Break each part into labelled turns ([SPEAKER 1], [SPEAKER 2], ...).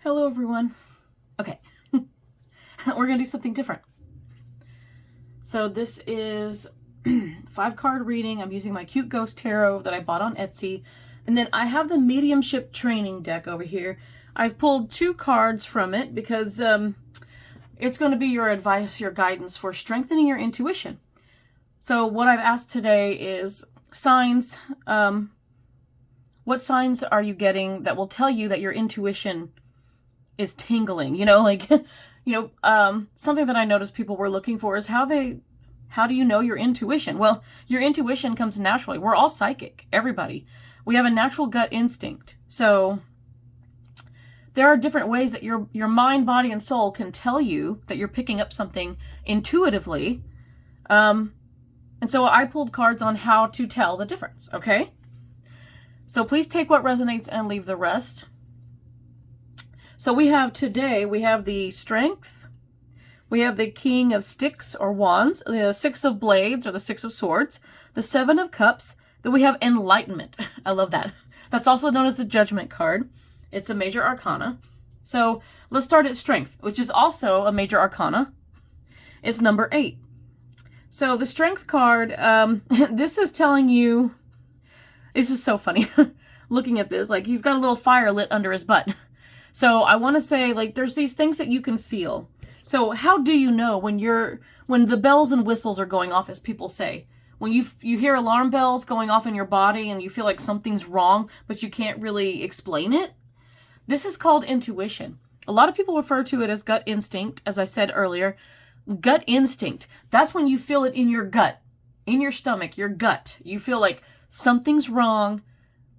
[SPEAKER 1] Hello everyone. Okay, we're gonna do something different. So this is 5-card reading. I'm using my Cute Ghost Tarot that I bought on Etsy. And then I have the Mediumship Training deck over here. I've pulled 2 cards from it because it's going to be your advice, your guidance for strengthening your intuition. So what I've asked today is signs. What signs are you getting that will tell you that your intuition is tingling? Something that I noticed people were looking for is how do you know your intuition? Well, your intuition comes naturally. We're all psychic, everybody. We have a natural gut instinct. So there are different ways that your mind, body, and soul can tell you that you're picking up something intuitively. And so I pulled cards on how to tell the difference, okay? So please take what resonates and leave the rest. So we have the Strength, we have the King of Sticks or Wands, the 6 of Blades or the 6 of Swords, the 7 of Cups, then we have Enlightenment. I love that. That's also known as the Judgment card. It's a major arcana. So let's start at Strength, which is also a major arcana. It's number 8. So the Strength card, this is telling you, this is so funny looking at this, like he's got a little fire lit under his butt. So I want to say, like, there's these things that you can feel. So how do you know when the bells and whistles are going off, as people say? When you hear alarm bells going off in your body and you feel like something's wrong, but you can't really explain it? This is called intuition. A lot of people refer to it as gut instinct, as I said earlier. Gut instinct. That's when you feel it in your gut, in your stomach, your gut. You feel like something's wrong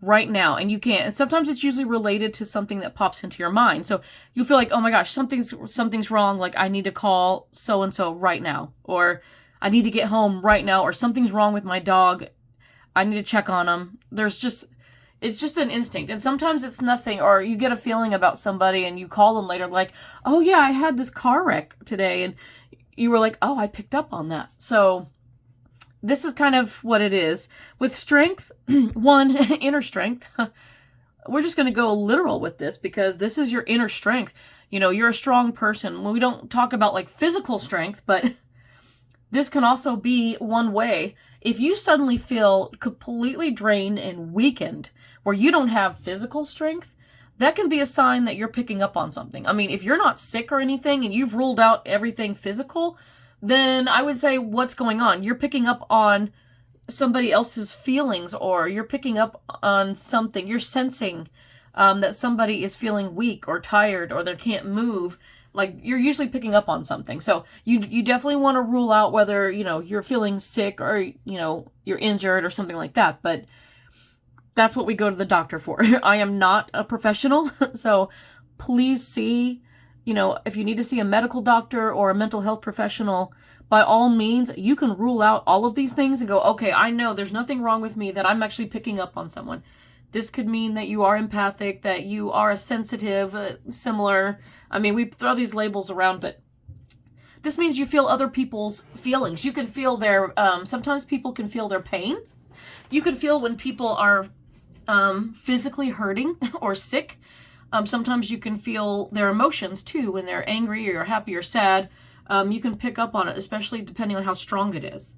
[SPEAKER 1] right now, and you can't. And sometimes it's usually related to something that pops into your mind. So you feel like, oh my gosh, something's wrong. Like I need to call so-and-so right now, or I need to get home right now, or something's wrong with my dog. I need to check on him. It's just an instinct. And sometimes it's nothing, or you get a feeling about somebody and you call them later like, oh yeah, I had this car wreck today. And you were like, oh, I picked up on that. So this is kind of what it is. With Strength, one, inner strength. We're just going to go literal with this because this is your inner strength. You know, you're a strong person. We don't talk about like physical strength, but this can also be one way. If you suddenly feel completely drained and weakened, where you don't have physical strength, that can be a sign that you're picking up on something. I mean, if you're not sick or anything and you've ruled out everything physical, then I would say, what's going on? You're picking up on somebody else's feelings, or you're picking up on something. You're sensing that somebody is feeling weak or tired or they can't move. Like, you're usually picking up on something. So you definitely want to rule out whether, you're feeling sick or, you're injured or something like that. But that's what we go to the doctor for. I am not a professional. So please see, if you need to see a medical doctor or a mental health professional, by all means, you can rule out all of these things and go, okay, I know there's nothing wrong with me, that I'm actually picking up on someone. This could mean that you are empathic, that you are a sensitive, similar. I mean, we throw these labels around, but this means you feel other people's feelings. You can feel their, sometimes people can feel their pain. You can feel when people are physically hurting or sick. Sometimes you can feel their emotions too, when they're angry or happy or sad. You can pick up on it, especially depending on how strong it is.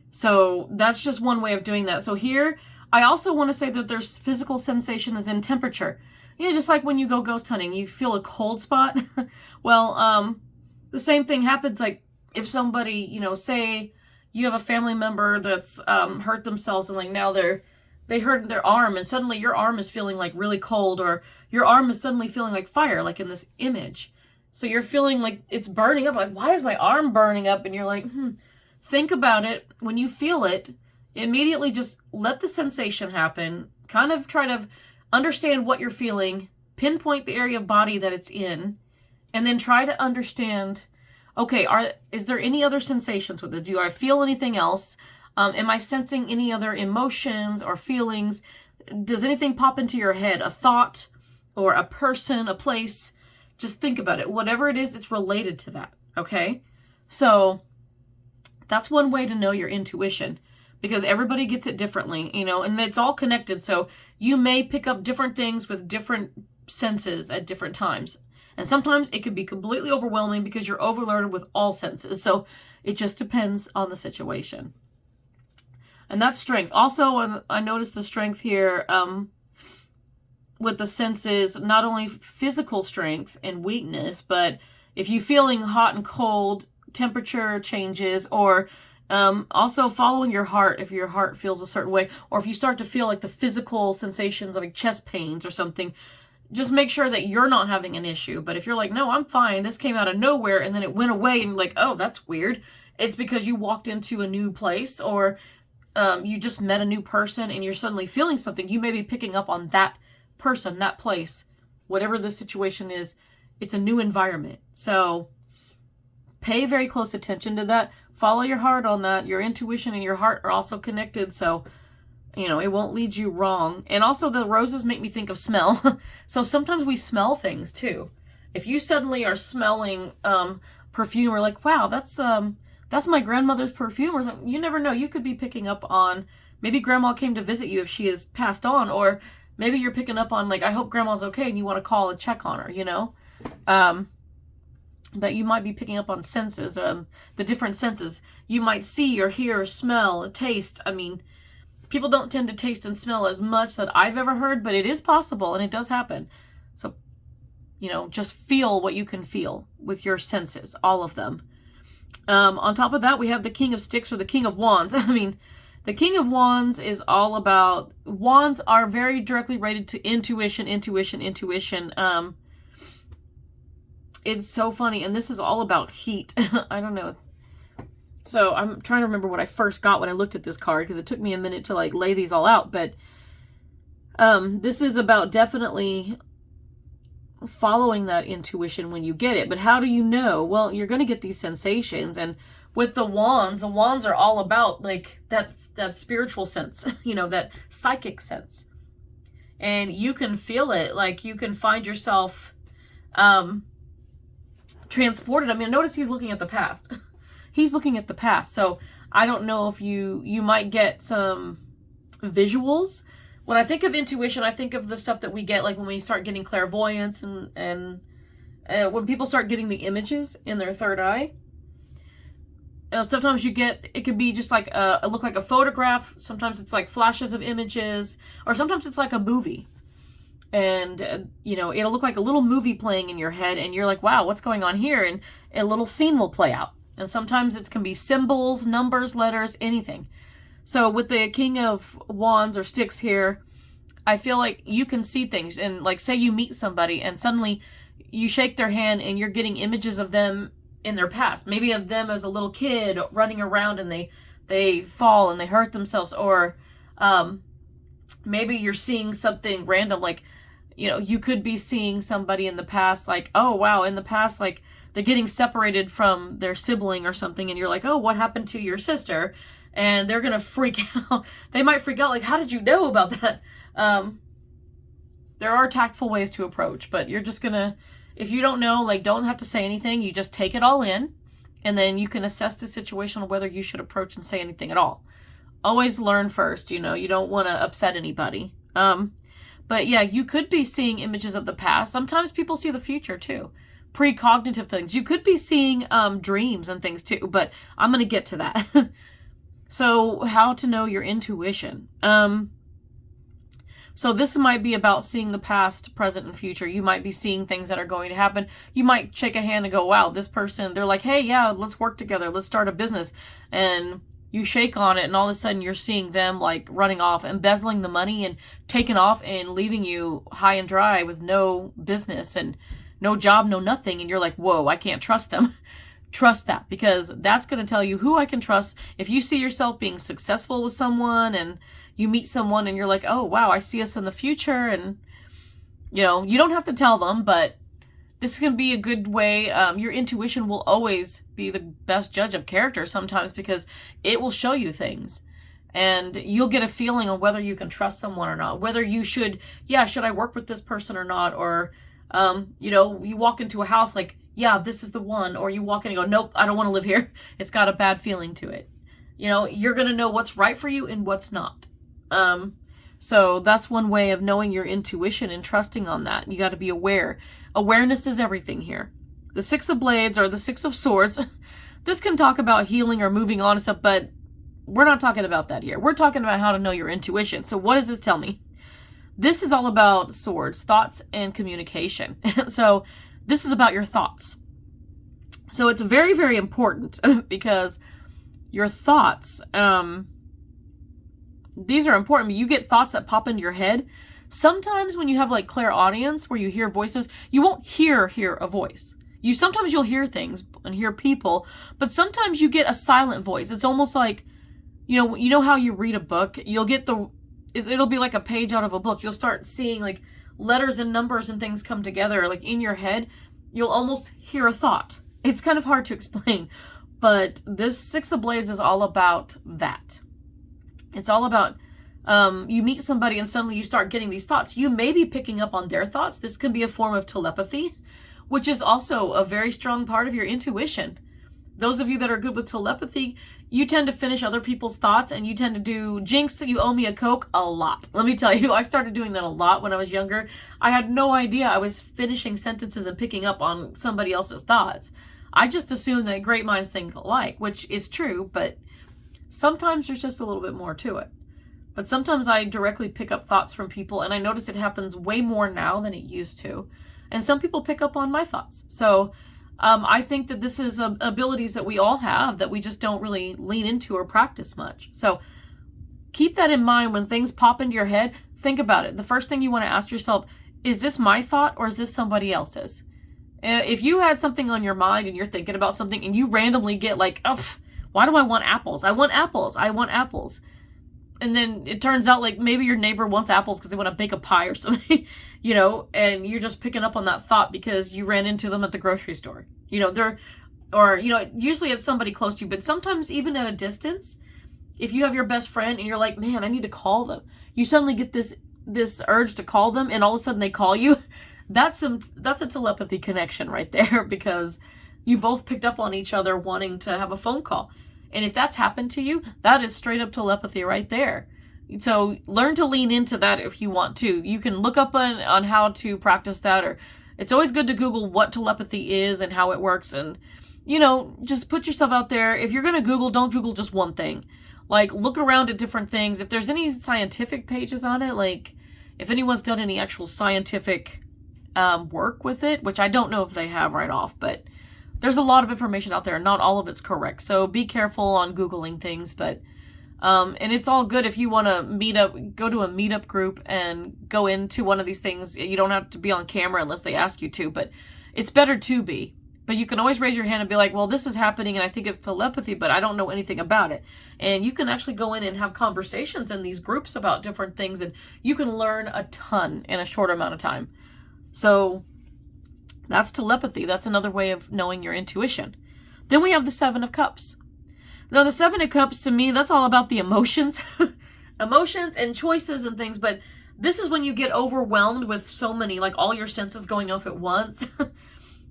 [SPEAKER 1] So that's just one way of doing that. So here, I also want to say that there's physical sensation as in temperature. Just like when you go ghost hunting, you feel a cold spot. Well, the same thing happens, like if somebody, say you have a family member that's hurt themselves and like now they hurt their arm, and suddenly your arm is feeling like really cold, or your arm is suddenly feeling like fire, like in this image. So you're feeling like it's burning up. Like, why is my arm burning up? And you're like, think about it. When you feel it, immediately just let the sensation happen. Kind of try to understand what you're feeling, pinpoint the area of body that it's in, and then try to understand, okay, is there any other sensations with it? Do I feel anything else? Am I sensing any other emotions or feelings? Does anything pop into your head? A thought or a person, a place? Just think about it. Whatever it is, it's related to that, okay? So that's one way to know your intuition, because everybody gets it differently, and it's all connected. So you may pick up different things with different senses at different times. And sometimes it could be completely overwhelming because you're overloaded with all senses. So it just depends on the situation. And that's strength. Also, I noticed the strength here with the senses, not only physical strength and weakness, but if you're feeling hot and cold, temperature changes, or also following your heart if your heart feels a certain way, or if you start to feel like the physical sensations like chest pains or something, just make sure that you're not having an issue. But if you're like, no, I'm fine, this came out of nowhere and then it went away, and like, oh, that's weird, it's because you walked into a new place, or you just met a new person and you're suddenly feeling something. You may be picking up on that person, that place, whatever the situation is. It's a new environment. So pay very close attention to that. Follow your heart on that. Your intuition and your heart are also connected. So, you know, it won't lead you wrong. And also the roses make me think of smell. So sometimes we smell things too. If you suddenly are smelling perfume, or like, wow, that's my grandmother's perfume, or something, you never know. You could be picking up on, maybe grandma came to visit you if she has passed on, or maybe you're picking up on, like, I hope grandma's okay, and you want to call and check on her, you know? That you might be picking up on senses, the different senses. You might see or hear or smell, or taste. I mean, people don't tend to taste and smell as much that I've ever heard, but it is possible and it does happen. So, you know, just feel what you can feel with your senses, all of them. On top of that, we have the King of Sticks, or the King of Wands. I mean, the King of Wands is all about, wands are very directly related to intuition. It's so funny. And this is all about heat. I don't know. So I'm trying to remember what I first got when I looked at this card, because it took me a minute to like lay these all out. But this is about definitely following that intuition when you get it. But how do you know? Well, you're going to get these sensations. And with the wands are all about like that spiritual sense, you know, that psychic sense. And you can feel it. Like you can find yourself transported. I mean, notice he's looking at the past. He's looking at the past. So I don't know if you might get some visuals. When I think of intuition, I think of the stuff that we get like when we start getting clairvoyance and when people start getting the images in their third eye. Sometimes you get, it could be just like it look like a photograph. Sometimes it's like flashes of images, or sometimes it's like a movie. And, you know, it'll look like a little movie playing in your head, and you're like, wow, what's going on here? And a little scene will play out. And sometimes it can be symbols, numbers, letters, anything. So with the King of Wands or Sticks here, I feel like you can see things. And like, say you meet somebody and suddenly you shake their hand and you're getting images of them in their past. Maybe of them as a little kid running around and they fall and they hurt themselves. Or maybe you're seeing something random, like, you know, you could be seeing somebody in the past, like, oh, wow, in the past, like, they're getting separated from their sibling or something, and you're like, oh, what happened to your sister? And they're going to freak out. They might freak out, like, how did you know about that? There are tactful ways to approach, but you're just going to, if you don't know, like, don't have to say anything. You just take it all in, and then you can assess the situation on whether you should approach and say anything at all. Always learn first, you know, you don't want to upset anybody. But yeah, you could be seeing images of the past. Sometimes people see the future too. Precognitive things. You could be seeing dreams and things too, but I'm going to get to that. So how to know your intuition. So this might be about seeing the past, present, and future. You might be seeing things that are going to happen. You might shake a hand and go, wow, this person, they're like, hey, yeah, let's work together. Let's start a business. And you shake on it, and all of a sudden you're seeing them like running off, embezzling the money and taking off and leaving you high and dry with no business and no job, no nothing. And you're like, whoa, I can't trust them. Trust that, because that's going to tell you who I can trust. If you see yourself being successful with someone and you meet someone and you're like, oh, wow, I see us in the future. And, you know, you don't have to tell them, but this can be a good way. Your intuition will always be the best judge of character sometimes, because it will show you things. And you'll get a feeling on whether you can trust someone or not. Whether you should I work with this person or not? Or, you know, you walk into a house like, yeah, this is the one. Or you walk in and go, nope, I don't want to live here. It's got a bad feeling to it. You know, you're going to know what's right for you and what's not. So that's one way of knowing your intuition and trusting on that. You got to be aware. Awareness is everything here. The Six of Blades or the Six of Swords, this can talk about healing or moving on and stuff, but we're not talking about that here. We're talking about how to know your intuition. So what does this tell me? This is all about swords, thoughts, and communication. So this is about your thoughts. So it's very, very important because your thoughts, these are important. You get thoughts that pop into your head. Sometimes when you have like clairaudience where you hear voices, you won't hear a voice. Sometimes you'll hear things and hear people, but sometimes you get a silent voice. It's almost like, you know how you read a book, you'll get it'll be like a page out of a book. You'll start seeing like letters and numbers and things come together like in your head. You'll almost hear a thought. It's kind of hard to explain, but this Six of Blades is all about that. It's all about you meet somebody and suddenly you start getting these thoughts. You may be picking up on their thoughts. This can be a form of telepathy, which is also a very strong part of your intuition. Those of you that are good with telepathy, you tend to finish other people's thoughts and you tend to do Jinx, you owe me a Coke a lot. Let me tell you, I started doing that a lot when I was younger. I had no idea I was finishing sentences and picking up on somebody else's thoughts. I just assumed that great minds think alike, which is true, but sometimes there's just a little bit more to it. But sometimes I directly pick up thoughts from people, and I notice it happens way more now than it used to. And some people pick up on my thoughts. So I think that this is abilities that we all have that we just don't really lean into or practice much. So keep that in mind when things pop into your head. Think about it. The first thing you want to ask yourself, is this my thought or is this somebody else's? If you had something on your mind and you're thinking about something and you randomly get like, oh, why do I want apples? I want apples. I want apples. And then it turns out like maybe your neighbor wants apples because they want to bake a pie or something, and you're just picking up on that thought because you ran into them at the grocery store. Usually it's somebody close to you, but sometimes even at a distance, if you have your best friend and you're like, man, I need to call them. You suddenly get this urge to call them and all of a sudden they call you. That's a telepathy connection right there because you both picked up on each other wanting to have a phone call. And if that's happened to you, that is straight up telepathy right there. So learn to lean into that if you want to. You can look up on how to practice that, or it's always good to Google what telepathy is and how it works. And, just put yourself out there. If you're going to Google, don't Google just one thing. Like, look around at different things. If there's any scientific pages on it, like if anyone's done any actual scientific work with it, which I don't know if they have right off, but there's a lot of information out there and not all of it's correct. So be careful on Googling things, but and it's all good if you want to go to a meetup group and go into one of these things. You don't have to be on camera unless they ask you to, but it's better to be. But you can always raise your hand and be like, well, this is happening and I think it's telepathy, but I don't know anything about it. And you can actually go in and have conversations in these groups about different things, and you can learn a ton in a short amount of time. So that's telepathy. That's another way of knowing your intuition. Then we have the Seven of Cups. Now, the Seven of Cups, to me, that's all about the emotions. Emotions and choices and things. But this is when you get overwhelmed with so many, like all your senses going off at once.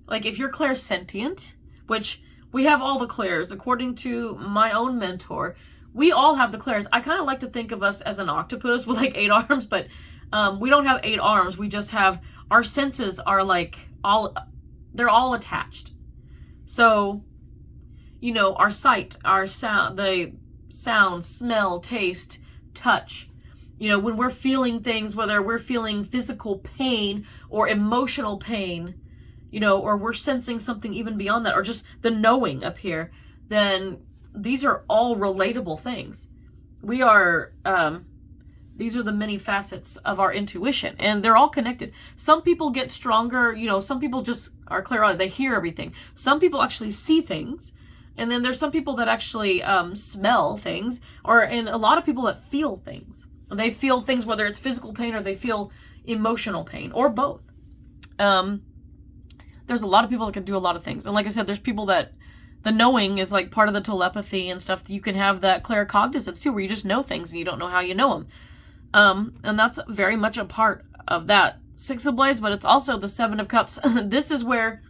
[SPEAKER 1] Like if you're clairsentient, which we have all the clairs. According to my own mentor, we all have the clairs. I kind of like to think of us as an octopus with like 8 arms, but we don't have 8 arms. We just have, our senses are like, they're all attached. So, our sight, our sound, the sound, smell, taste, touch, when we're feeling things, whether we're feeling physical pain or emotional pain, or we're sensing something even beyond that, or just the knowing up here, then these are all relatable things. We are, these are the many facets of our intuition, and they're all connected. Some people get stronger, some people just are clairaudient, they hear everything. Some people actually see things, and then there's some people that actually smell things, and a lot of people that feel things. They feel things, whether it's physical pain or they feel emotional pain, or both. There's a lot of people that can do a lot of things. And like I said, there's people that the knowing is like part of the telepathy and stuff. You can have that claircognizance too, where you just know things and you don't know how you know them. And that's very much a part of that Six of Blades, but it's also the Seven of Cups. This is where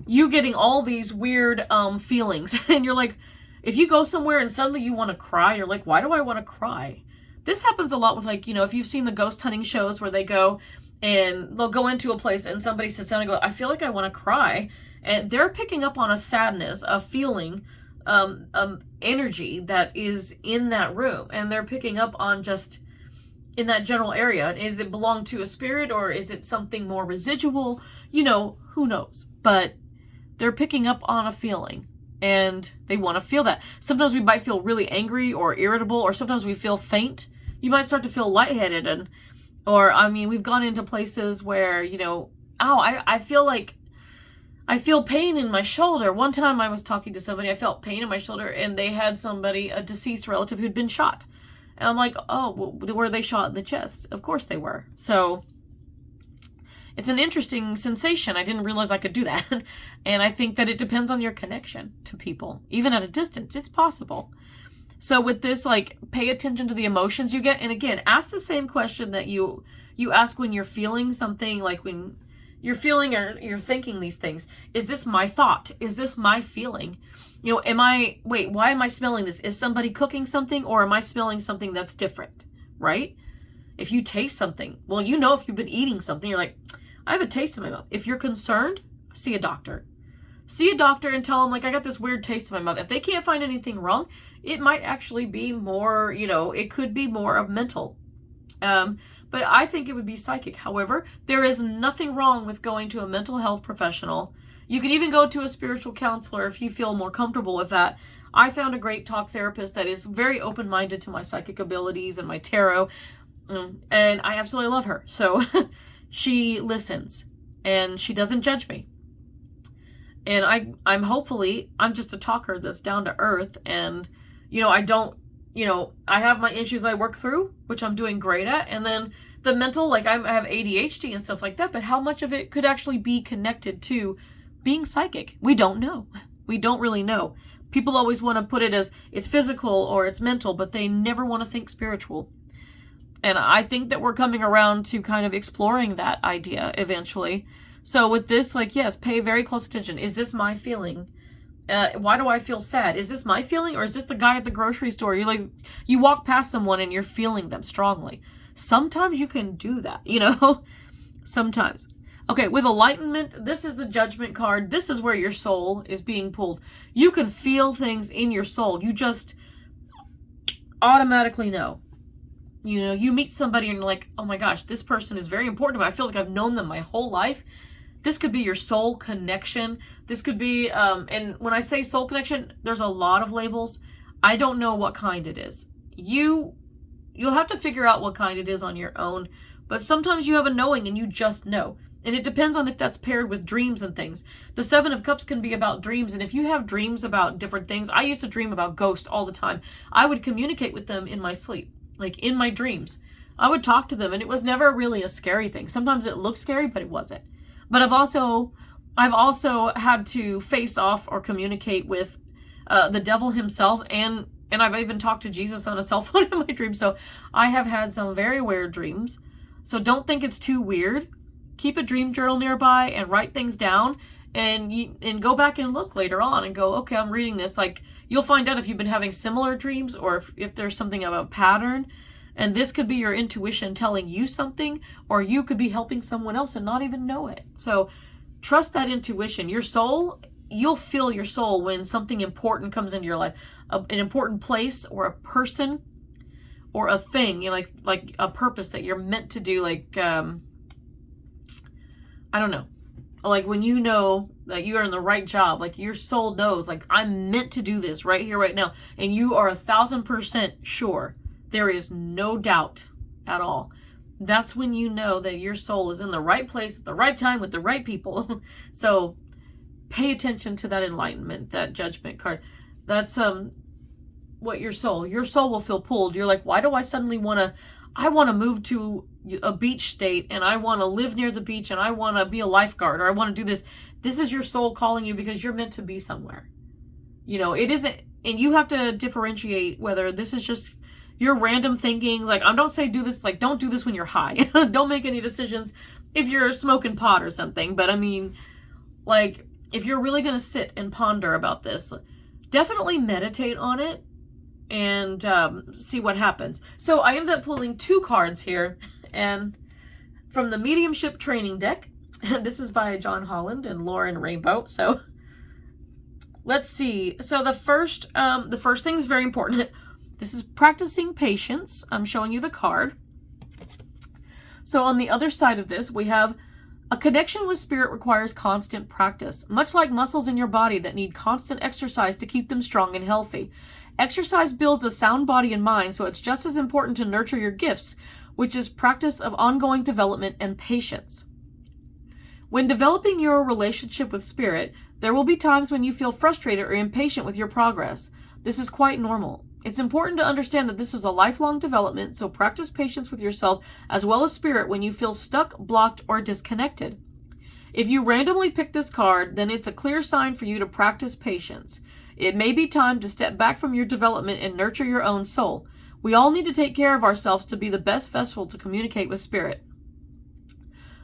[SPEAKER 1] you getting all these weird feelings. And you're like, if you go somewhere and suddenly you want to cry, you're like, why do I want to cry? This happens a lot with, like, if you've seen the ghost hunting shows where they go and they'll go into a place and somebody sits down and go, I feel like I want to cry. And they're picking up on a sadness, a feeling, energy that is in that room. And they're picking up on just in that general area. Is it belong to a spirit, or is it something more residual? Who knows? But they're picking up on a feeling. And they want to feel that. Sometimes we might feel really angry or irritable, or sometimes we feel faint. You might start to feel lightheaded, we've gone into places where, I feel pain in my shoulder. One time I was talking to somebody, I felt pain in my shoulder, and they had a deceased relative who'd been shot. And I'm like, oh, were they shot in the chest? Of course they were. So it's an interesting sensation. I didn't realize I could do that. And I think that it depends on your connection to people. Even at a distance, it's possible. So with this, like, pay attention to the emotions you get. And again, ask the same question that you ask when you're feeling something, like when you're feeling or you're thinking these things. Is this my thought? Is this my feeling? Why am I smelling this? Is somebody cooking something, or am I smelling something that's different? Right? If you taste something, well, if you've been eating something, you're like, I have a taste in my mouth. If you're concerned, see a doctor. See a doctor and tell them, like, I got this weird taste in my mouth. If they can't find anything wrong, it might actually be more, it could be more of mental. But I think it would be psychic. However, there is nothing wrong with going to a mental health professional. You can even go to a spiritual counselor if you feel more comfortable with that. I found a great talk therapist that is very open-minded to my psychic abilities and my tarot. And I absolutely love her. So she listens and she doesn't judge me. And I'm just a talker that's down to earth. And, I have my issues I work through, which I'm doing great at. And then the mental, like, I have ADHD and stuff like that. But how much of it could actually be connected to being psychic? We don't know. We don't really know. People always want to put it as it's physical or it's mental, but they never want to think spiritual. And I think that we're coming around to kind of exploring that idea eventually. So with this, like, yes, pay very close attention. Is this my feeling? Why do I feel sad? Is this my feeling, or is this the guy at the grocery store? You walk past someone and you're feeling them strongly. Sometimes you can do that, sometimes. Okay, with enlightenment, this is the judgment card. This is where your soul is being pulled. You can feel things in your soul. You just automatically know. You meet somebody and you're like, oh my gosh, this person is very important to me. I feel like I've known them my whole life. This could be your soul connection. This could be, and when I say soul connection, there's a lot of labels. I don't know what kind it is. You'll have to figure out what kind it is on your own. But sometimes you have a knowing and you just know. And it depends on if that's paired with dreams and things. The Seven of Cups can be about dreams. And if you have dreams about different things, I used to dream about ghosts all the time. I would communicate with them in my sleep, like in my dreams. I would talk to them, and it was never really a scary thing. Sometimes it looked scary, but it wasn't. But I've also had to face off or communicate with the devil himself, and I've even talked to Jesus on a cell phone in my dreams. So I have had some very weird dreams. So don't think it's too weird. Keep a dream journal nearby and write things down, and go back and look later on and go, okay, I'm reading this. Like, you'll find out if you've been having similar dreams, or if there's something of a pattern. And this could be your intuition telling you something, or you could be helping someone else and not even know it. So trust that intuition. Your soul, you'll feel your soul when something important comes into your life, an important place or a person or a thing, like a purpose that you're meant to do. Like, I don't know, like when you know that you are in the right job, like your soul knows, like, I'm meant to do this right here, right now. And you are 1,000% sure. There is no doubt at all. That's when you know that your soul is in the right place at the right time with the right people. So pay attention to that enlightenment, that judgment card. That's what your soul will feel pulled. You're like, why do I suddenly want to move to a beach state, and I want to live near the beach, and I want to be a lifeguard, or I want to do this. This is your soul calling you because you're meant to be somewhere. It isn't, and you have to differentiate whether this is just your random thinking. Like, I don't say do this, like, don't do this when you're high. Don't make any decisions if you're smoking pot or something. But I mean, like, if you're really going to sit and ponder about this, definitely meditate on it and see what happens. So I ended up pulling 2 cards here, and from the Mediumship Training Deck. This is by John Holland and Lauren Rainbow. So let's see. So the first thing is very important. This is practicing patience. I'm showing you the card. So on the other side of this, we have a connection with spirit requires constant practice, much like muscles in your body that need constant exercise to keep them strong and healthy. Exercise builds a sound body and mind, so it's just as important to nurture your gifts, which is practice of ongoing development and patience. When developing your relationship with spirit, there will be times when you feel frustrated or impatient with your progress. This is quite normal. It's important to understand that this is a lifelong development, so practice patience with yourself as well as spirit when you feel stuck, blocked, or disconnected. If you randomly pick this card, then it's a clear sign for you to practice patience. It may be time to step back from your development and nurture your own soul. We all need to take care of ourselves to be the best vessel to communicate with spirit.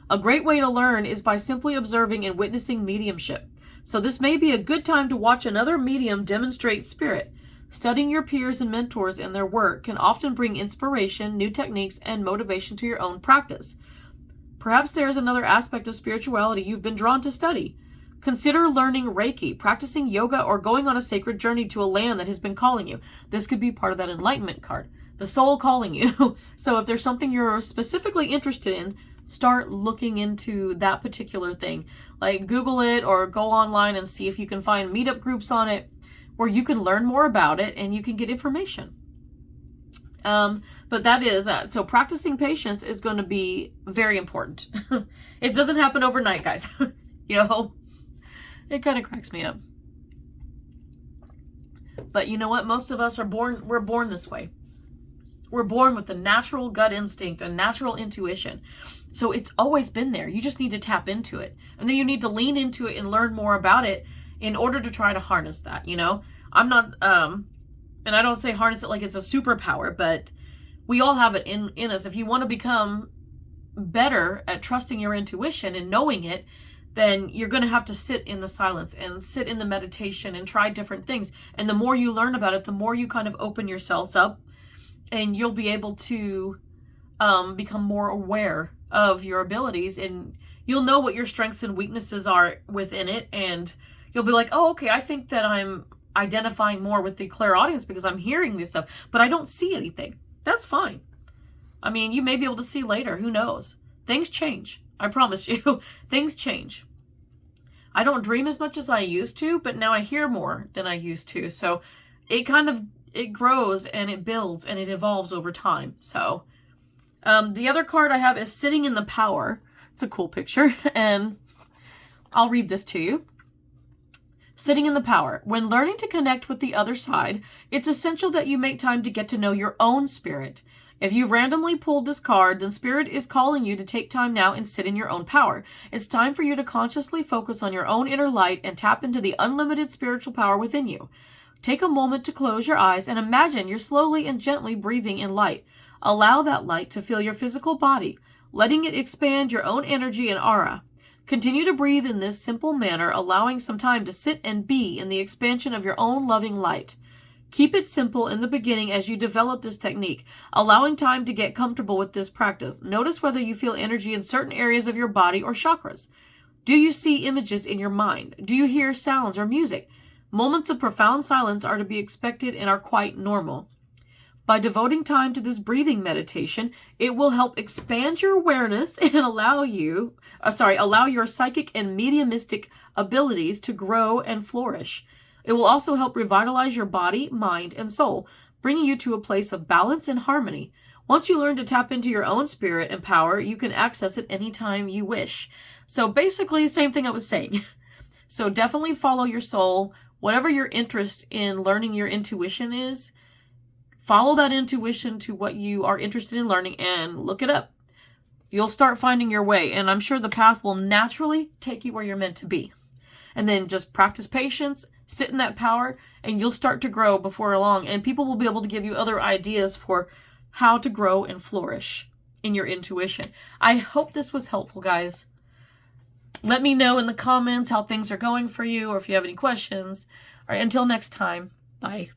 [SPEAKER 1] A great way to learn is by simply observing and witnessing mediumship. So this may be a good time to watch another medium demonstrate spirit. Studying your peers and mentors and their work can often bring inspiration, new techniques, and motivation to your own practice. Perhaps there is another aspect of spirituality you've been drawn to study. Consider learning Reiki, practicing yoga, or going on a sacred journey to a land that has been calling you. This could be part of that enlightenment card, the soul calling you. So if there's something you're specifically interested in, start looking into that particular thing. Like Google it or go online and see if you can find meetup groups on it where you can learn more about it and you can get information. But that is, so practicing patience is going to be very important. It doesn't happen overnight, guys. You know, it kind of cracks me up. But you know what? Most of us we're born this way. We're born with the natural gut instinct and natural intuition. So it's always been there. You just need to tap into it. And then you need to lean into it and learn more about it in order to try to harness that, you know? I'm not, and I don't say harness it like it's a superpower, but we all have it in us. If you want to become better at trusting your intuition and knowing it, then you're going to have to sit in the silence and sit in the meditation and try different things. And the more you learn about it, the more you kind of open yourselves up, and you'll be able to become more aware of your abilities, and you'll know what your strengths and weaknesses are within it, and you'll be like, oh, okay, I think that I'm identifying more with the clairaudience because I'm hearing this stuff, but I don't see anything. That's fine. I mean, you may be able to see later. Who knows? Things change. I promise you. Things change. I don't dream as much as I used to, but now I hear more than I used to. So it grows and it builds and it evolves over time. So the other card I have is Sitting in the Power. It's a cool picture, and I'll read this to you. Sitting in the Power. When learning to connect with the other side, it's essential that you make time to get to know your own spirit. If you randomly pulled this card, then Spirit is calling you to take time now and sit in your own power. It's time for you to consciously focus on your own inner light and tap into the unlimited spiritual power within you. Take a moment to close your eyes and imagine you're slowly and gently breathing in light. Allow that light to fill your physical body, letting it expand your own energy and aura. Continue to breathe in this simple manner, allowing some time to sit and be in the expansion of your own loving light. Keep it simple in the beginning as you develop this technique, allowing time to get comfortable with this practice. Notice whether you feel energy in certain areas of your body or chakras. Do you see images in your mind? Do you hear sounds or music? Moments of profound silence are to be expected and are quite normal. By devoting time to this breathing meditation, it will help expand your awareness and allow your psychic and mediumistic abilities to grow and flourish. It will also help revitalize your body, mind, and soul, bringing you to a place of balance and harmony. Once you learn to tap into your own spirit and power, you can access it anytime you wish. So basically, same thing I was saying. So definitely follow your soul. Whatever your interest in learning your intuition is, follow that intuition to what you are interested in learning and look it up. You'll start finding your way, and I'm sure the path will naturally take you where you're meant to be. And then just practice patience, sit in that power, and you'll start to grow before long. And people will be able to give you other ideas for how to grow and flourish in your intuition. I hope this was helpful, guys. Let me know in the comments how things are going for you, or if you have any questions. All right, until next time, bye.